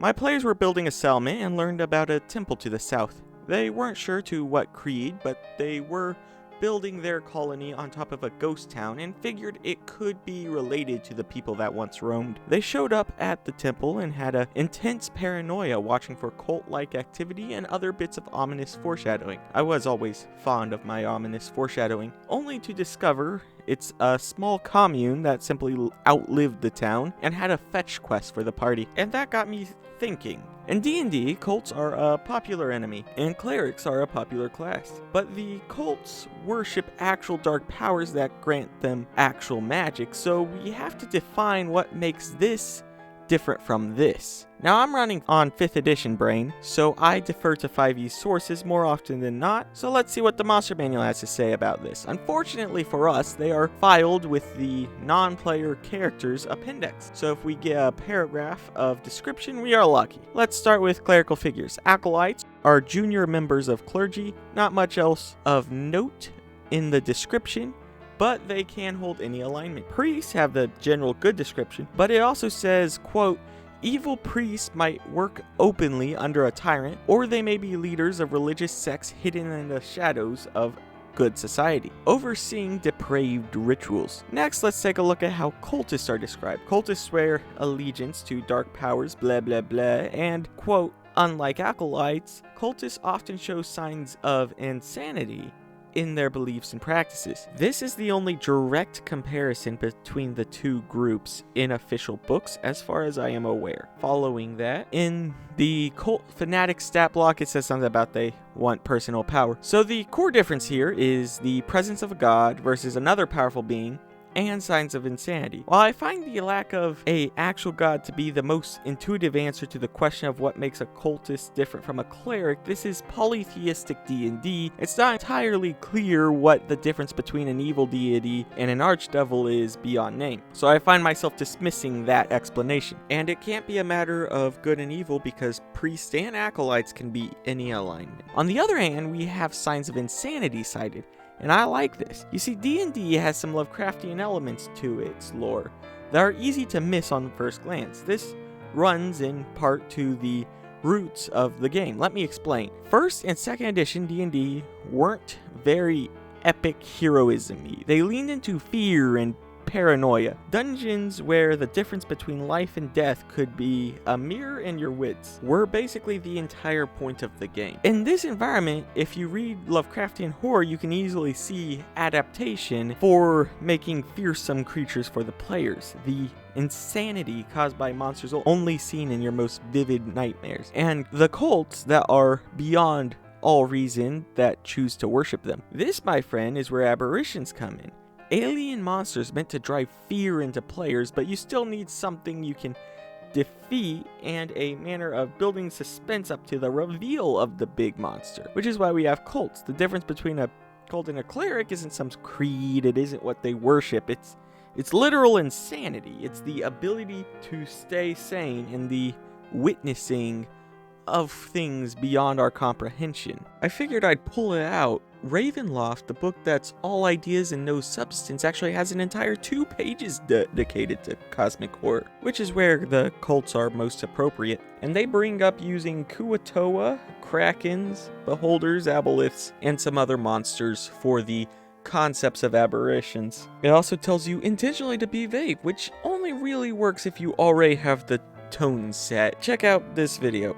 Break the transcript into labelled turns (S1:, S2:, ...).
S1: My players were building a settlement and learned about a temple to the south. They weren't sure to what creed, but they were building their colony on top of a ghost town and figured it could be related to the people that once roamed. They showed up at the temple and had an intense paranoia watching for cult-like activity and other bits of ominous foreshadowing. I was always fond of my ominous foreshadowing, only to discover it's a small commune that simply outlived the town and had a fetch quest for the party. And that got me thinking. In D&D, cults are a popular enemy, and clerics are a popular class. But the cults worship actual dark powers that grant them actual magic, so we have to define what makes this different from this. Now I'm running on 5th edition brain, so I defer to 5e sources more often than not, so let's see what the Monster Manual has to say about this. Unfortunately for us, they are filed with the non-player character's appendix, so if we get a paragraph of description, we are lucky. Let's start with clerical figures. Acolytes are junior members of clergy, not much else of note in the description, but they can hold any alignment. Priests have the general good description, but it also says, quote, evil priests might work openly under a tyrant, or they may be leaders of religious sects hidden in the shadows of good society, overseeing depraved rituals. Next, let's take a look at how cultists are described. Cultists swear allegiance to dark powers, blah blah blah, and, quote, unlike acolytes, cultists often show signs of insanity in their beliefs and practices. This is the only direct comparison between the two groups in official books as far as I am aware. Following that, in the cult fanatic stat block, it says something about they want personal power. So the core difference here is the presence of a god versus another powerful being, and signs of insanity. While I find the lack of a actual god to be the most intuitive answer to the question of what makes a cultist different from a cleric, this is polytheistic D&D. It's not entirely clear what the difference between an evil deity and an archdevil is beyond name. So I find myself dismissing that explanation. And it can't be a matter of good and evil because priests and acolytes can be any alignment. On the other hand, we have signs of insanity cited. And I like this. You see, D&D has some Lovecraftian elements to its lore that are easy to miss on first glance. This runs in part to the roots of the game. Let me explain. First and second edition D&D weren't very epic heroism-y. They leaned into fear and paranoia. Dungeons where the difference between life and death could be a mirror in your wits were basically the entire point of the game. In this environment, if you read Lovecraftian horror, you can easily see adaptation for making fearsome creatures for the players. The insanity caused by monsters only seen in your most vivid nightmares. And the cults that are beyond all reason that choose to worship them. This, my friend, is where aberrations come in. Alien monsters meant to drive fear into players, but you still need something you can defeat and a manner of building suspense up to the reveal of the big monster, which is why we have cults. The difference between a cult and a cleric isn't some creed, it isn't what they worship, it's literal insanity. It's the ability to stay sane in the witnessing of things beyond our comprehension. I figured I'd pull it out. Ravenloft, the book that's all ideas and no substance, actually has an entire 2 pages dedicated to cosmic horror, which is where the cults are most appropriate. And they bring up using Kuatoa, Krakens, Beholders, Aboliths, and some other monsters for the concepts of aberrations. It also tells you intentionally to be vague, which only really works if you already have the tone set. Check out this video.